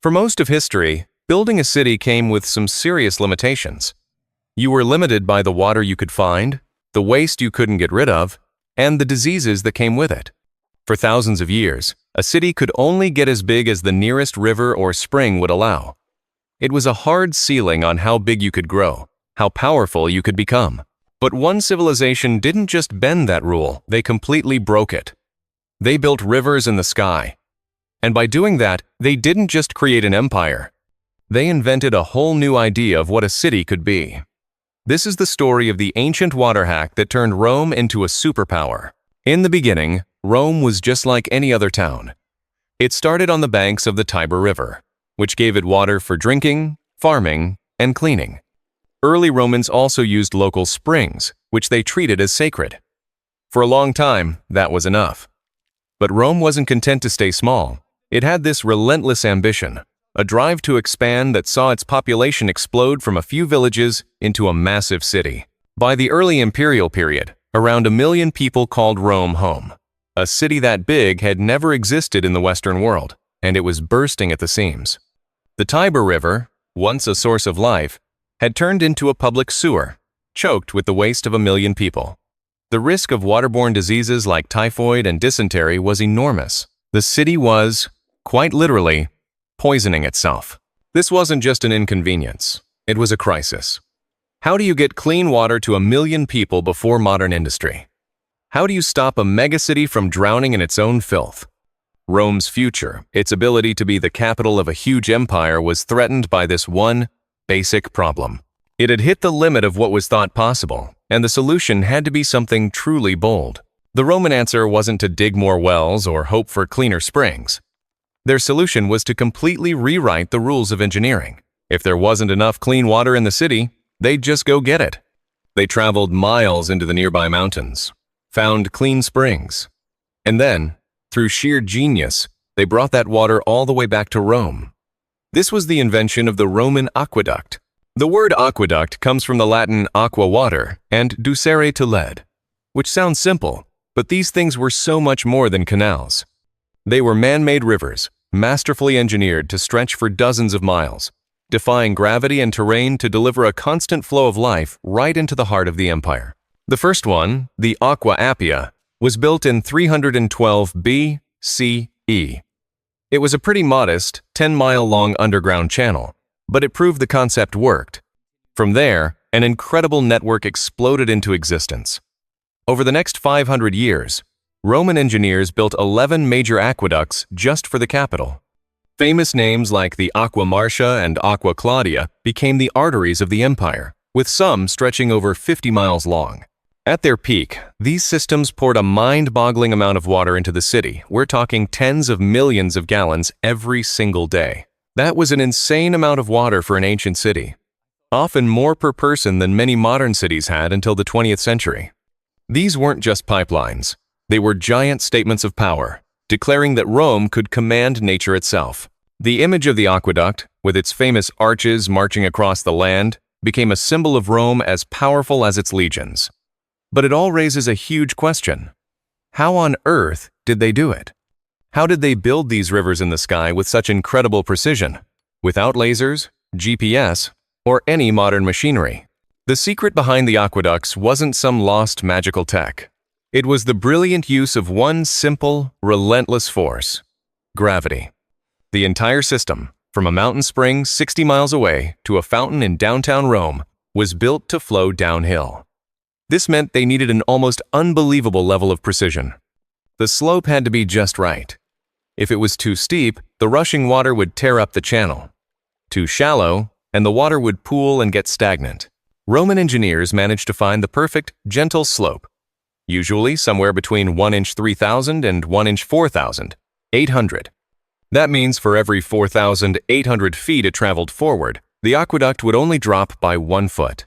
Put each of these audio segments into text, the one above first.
For most of history, building a city came with some serious limitations. You were limited by the water you could find, the waste you couldn't get rid of, and the diseases that came with it. For thousands of years, a city could only get as big as the nearest river or spring would allow. It was a hard ceiling on how big you could grow, how powerful you could become. But one civilization didn't just bend that rule, they completely broke it. They built rivers in the sky. And by doing that, they didn't just create an empire. They invented a whole new idea of what a city could be. This is the story of the ancient water hack that turned Rome into a superpower. In the beginning, Rome was just like any other town. It started on the banks of the Tiber River, which gave it water for drinking, farming, and cleaning. Early Romans also used local springs, which they treated as sacred. For a long time, that was enough. But Rome wasn't content to stay small. It had this relentless ambition, a drive to expand that saw its population explode from a few villages into a massive city. By the early imperial period, around 1 million people called Rome home. A city that big had never existed in the Western world, and it was bursting at the seams. The Tiber River, once a source of life, had turned into a public sewer, choked with the waste of 1 million people. The risk of waterborne diseases like typhoid and dysentery was enormous. The city was, quite literally, poisoning itself. This wasn't just an inconvenience, it was a crisis. How do you get clean water to 1 million people before modern industry? How do you stop a megacity from drowning in its own filth? Rome's future, its ability to be the capital of a huge empire, was threatened by this one basic problem. It had hit the limit of what was thought possible, and the solution had to be something truly bold. The Roman answer wasn't to dig more wells or hope for cleaner springs. Their solution was to completely rewrite the rules of engineering. If there wasn't enough clean water in the city, they'd just go get it. They traveled miles into the nearby mountains, found clean springs, and then, through sheer genius, they brought that water all the way back to Rome. This was the invention of the Roman aqueduct. The word aqueduct comes from the Latin aqua, water, and ducere, to lead, which sounds simple, but these things were so much more than canals. They were man-made rivers, masterfully engineered to stretch for dozens of miles, defying gravity and terrain to deliver a constant flow of life right into the heart of the empire. The first one, the Aqua Appia, was built in 312 BCE. It was a pretty modest, 10-mile-long underground channel, but it proved the concept worked. From there, an incredible network exploded into existence. Over the next 500 years, Roman engineers built 11 major aqueducts just for the capital. Famous names like the Aqua Marcia and Aqua Claudia became the arteries of the empire, with some stretching over 50 miles long. At their peak, these systems poured a mind-boggling amount of water into the city. We're talking tens of millions of gallons every single day. That was an insane amount of water for an ancient city, often more per person than many modern cities had until the 20th century. These weren't just pipelines. They were giant statements of power, declaring that Rome could command nature itself. The image of the aqueduct, with its famous arches marching across the land, became a symbol of Rome as powerful as its legions. But it all raises a huge question. How on earth did they do it? How did they build these rivers in the sky with such incredible precision, without lasers, GPS, or any modern machinery? The secret behind the aqueducts wasn't some lost magical tech. It was the brilliant use of one simple, relentless force: gravity. The entire system, from a mountain spring 60 miles away to a fountain in downtown Rome, was built to flow downhill. This meant they needed an almost unbelievable level of precision. The slope had to be just right. If it was too steep, the rushing water would tear up the channel. Too shallow, and the water would pool and get stagnant. Roman engineers managed to find the perfect, gentle slope, usually somewhere between 1 inch 3,000 and 1 inch 4,800. That means for every 4,800 feet it traveled forward, the aqueduct would only drop by 1 foot.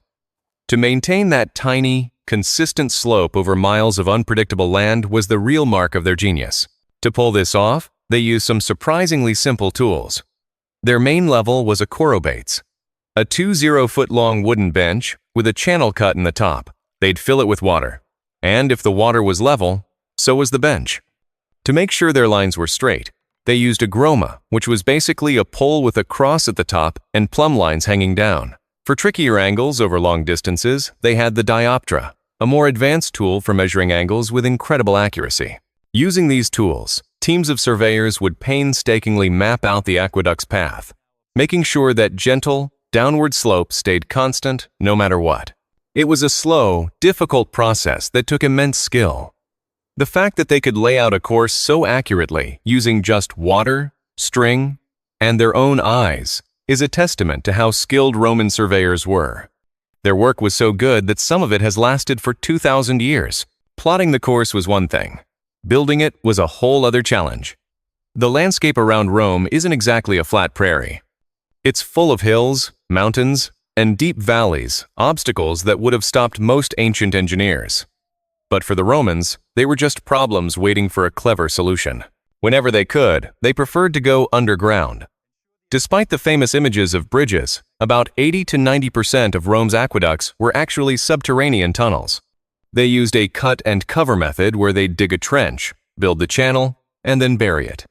To maintain that tiny, consistent slope over miles of unpredictable land was the real mark of their genius. To pull this off, they used some surprisingly simple tools. Their main level was a chorobates, a 20-foot-long wooden bench with a channel cut in the top. They'd fill it with water, and if the water was level, so was the bench. To make sure their lines were straight, They used a groma, which was basically a pole with a cross at the top and plumb lines hanging down. For trickier angles over long distances, they had the dioptra, a more advanced tool for measuring angles with incredible accuracy. Using these tools, teams of surveyors would painstakingly map out the aqueduct's path, making sure that gentle, downward slope stayed constant no matter what. It was a slow, difficult process that took immense skill. The fact that they could lay out a course so accurately using just water, string, and their own eyes is a testament to how skilled Roman surveyors were. Their work was so good that some of it has lasted for 2,000 years. Plotting the course was one thing. Building it was a whole other challenge. The landscape around Rome isn't exactly a flat prairie. It's full of hills, mountains, and deep valleys, obstacles that would have stopped most ancient engineers. But for the Romans, they were just problems waiting for a clever solution. Whenever they could, they preferred to go underground. Despite the famous images of bridges, about 80 to 90% of Rome's aqueducts were actually subterranean tunnels. They used a cut and cover method where they'd dig a trench, build the channel, and then bury it.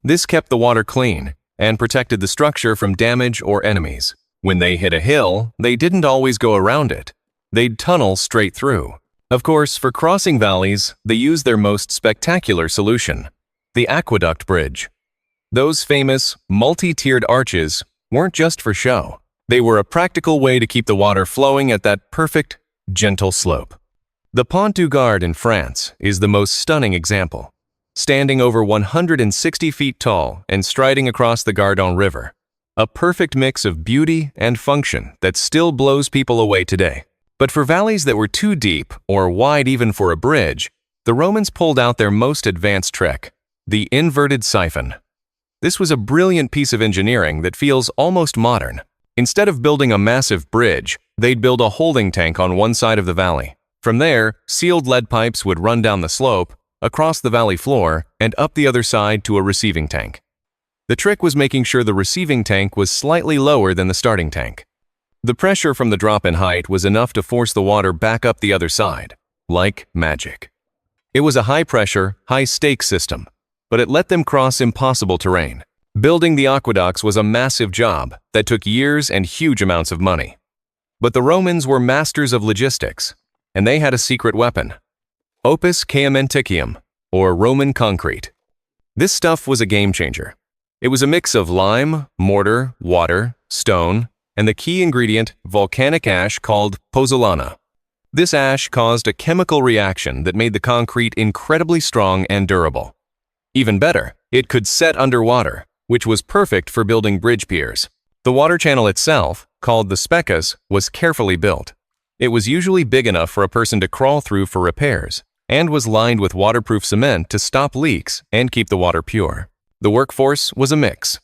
This kept the water clean and protected the structure from damage or enemies. When they hit a hill, they didn't always go around it. They'd tunnel straight through. Of course, for crossing valleys, they used their most spectacular solution, the aqueduct bridge. Those famous, multi-tiered arches weren't just for show. They were a practical way to keep the water flowing at that perfect, gentle slope. The Pont du Gard in France is the most stunning example. Standing over 160 feet tall and striding across the Gardon River, a perfect mix of beauty and function that still blows people away today. But for valleys that were too deep or wide even for a bridge, the Romans pulled out their most advanced trick, the inverted siphon. This was a brilliant piece of engineering that feels almost modern. Instead of building a massive bridge, they'd build a holding tank on one side of the valley. From there, sealed lead pipes would run down the slope, across the valley floor, and up the other side to a receiving tank. The trick was making sure the receiving tank was slightly lower than the starting tank. The pressure from the drop in height was enough to force the water back up the other side, like magic. It was a high-pressure, high-stakes system, but it let them cross impossible terrain. Building the aqueducts was a massive job that took years and huge amounts of money. But the Romans were masters of logistics, and they had a secret weapon, opus caementicium, or Roman concrete. This stuff was a game-changer. It was a mix of lime, mortar, water, stone, and the key ingredient, volcanic ash called pozzolana. This ash caused a chemical reaction that made the concrete incredibly strong and durable. Even better, it could set underwater, which was perfect for building bridge piers. The water channel itself, called the specus, was carefully built. It was usually big enough for a person to crawl through for repairs, and was lined with waterproof cement to stop leaks and keep the water pure. The workforce was a mix.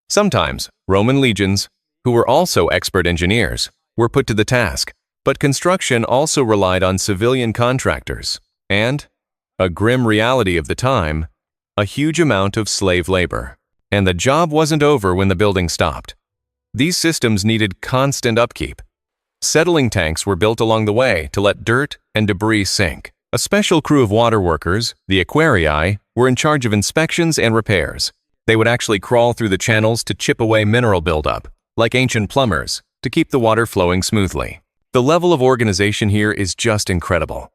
Sometimes, Roman legions, who were also expert engineers, were put to the task, but construction also relied on civilian contractors, and, a grim reality of the time, a huge amount of slave labor. And the job wasn't over when the building stopped. These systems needed constant upkeep. Settling tanks were built along the way to let dirt and debris sink. A special crew of water workers, the aquarii, were in charge of inspections and repairs. They would actually crawl through the channels to chip away mineral buildup, like ancient plumbers, to keep the water flowing smoothly. The level of organization here is just incredible.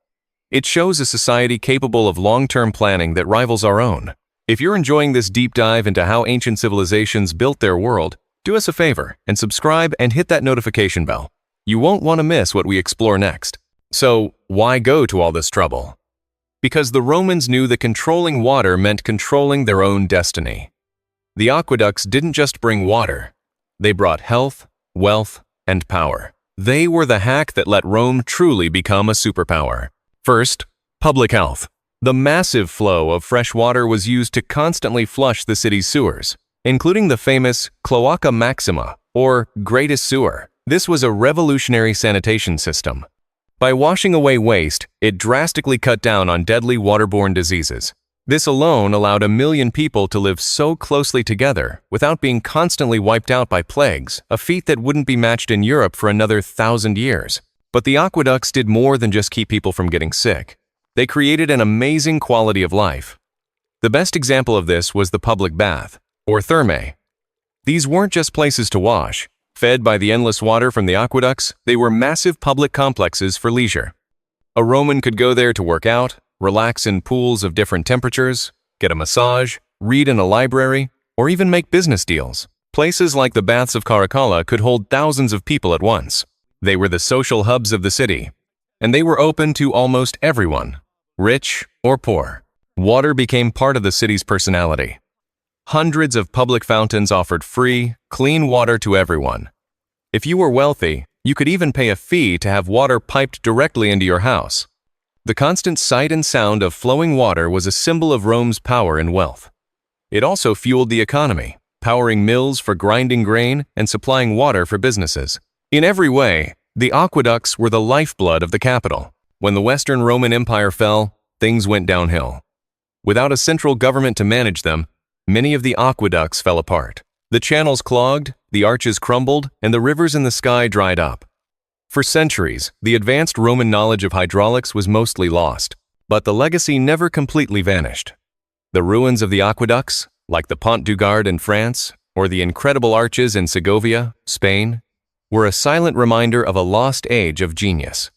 It shows a society capable of long-term planning that rivals our own. If you're enjoying this deep dive into how ancient civilizations built their world, do us a favor and subscribe and hit that notification bell. You won't want to miss what we explore next. So, why go to all this trouble? Because the Romans knew that controlling water meant controlling their own destiny. The aqueducts didn't just bring water. They brought health, wealth, and power. They were the hack that let Rome truly become a superpower. First, public health. The massive flow of fresh water was used to constantly flush the city's sewers, including the famous Cloaca Maxima, or greatest sewer. This was a revolutionary sanitation system. By washing away waste, it drastically cut down on deadly waterborne diseases. This alone allowed 1 million people to live so closely together without being constantly wiped out by plagues, a feat that wouldn't be matched in Europe for another 1,000 years. But the aqueducts did more than just keep people from getting sick. They created an amazing quality of life. The best example of this was the public bath, or thermae. These weren't just places to wash. Fed by the endless water from the aqueducts, they were massive public complexes for leisure. A Roman could go there to work out, relax in pools of different temperatures, get a massage, read in a library, or even make business deals. Places like the baths of Caracalla could hold thousands of people at once. They were the social hubs of the city, and they were open to almost everyone, rich or poor. Water became part of the city's personality. Hundreds of public fountains offered free, clean water to everyone. If you were wealthy, you could even pay a fee to have water piped directly into your house. The constant sight and sound of flowing water was a symbol of Rome's power and wealth. It also fueled the economy, powering mills for grinding grain and supplying water for businesses. In every way, the aqueducts were the lifeblood of the capital. When the Western Roman Empire fell, things went downhill. Without a central government to manage them, many of the aqueducts fell apart. The channels clogged, the arches crumbled, and the rivers in the sky dried up. For centuries, the advanced Roman knowledge of hydraulics was mostly lost, but the legacy never completely vanished. The ruins of the aqueducts, like the Pont du Gard in France, or the incredible arches in Segovia, Spain, were a silent reminder of a lost age of genius.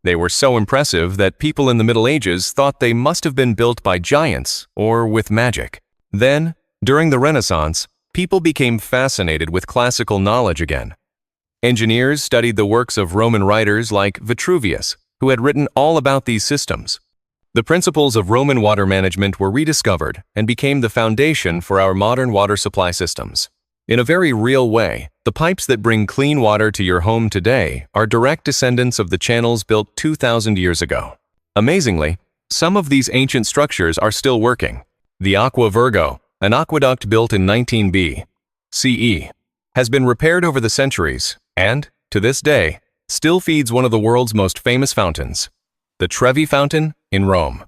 They were so impressive that people in the Middle Ages thought they must have been built by giants or with magic. Then, during the Renaissance, people became fascinated with classical knowledge again. Engineers studied the works of Roman writers like Vitruvius, who had written all about these systems. The principles of Roman water management were rediscovered and became the foundation for our modern water supply systems. In a very real way, the pipes that bring clean water to your home today are direct descendants of the channels built 2,000 years ago. Amazingly, some of these ancient structures are still working. The Aqua Virgo, an aqueduct built in 19b CE, has been repaired over the centuries and, to this day, still feeds one of the world's most famous fountains, the Trevi Fountain in Rome.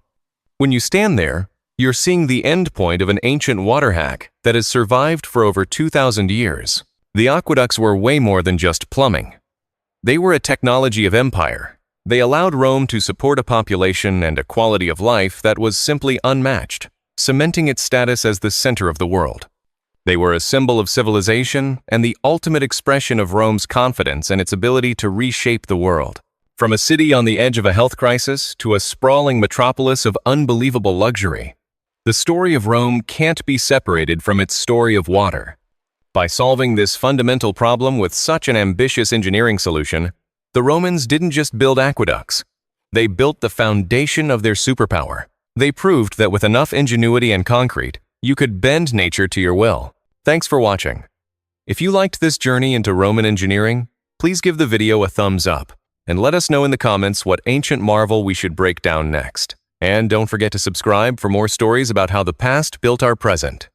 When you stand there, you're seeing the end point of an ancient water hack that has survived for over 2,000 years. The aqueducts were way more than just plumbing. They were a technology of empire. They allowed Rome to support a population and a quality of life that was simply unmatched, cementing its status as the center of the world. They were a symbol of civilization and the ultimate expression of Rome's confidence and its ability to reshape the world. From a city on the edge of a health crisis to a sprawling metropolis of unbelievable luxury, the story of Rome can't be separated from its story of water. By solving this fundamental problem with such an ambitious engineering solution, the Romans didn't just build aqueducts. They built the foundation of their superpower. They proved that with enough ingenuity and concrete, you could bend nature to your will. Thanks for watching. If you liked this journey into Roman engineering, please give the video a thumbs up and let us know in the comments what ancient marvel we should break down next. And don't forget to subscribe for more stories about how the past built our present.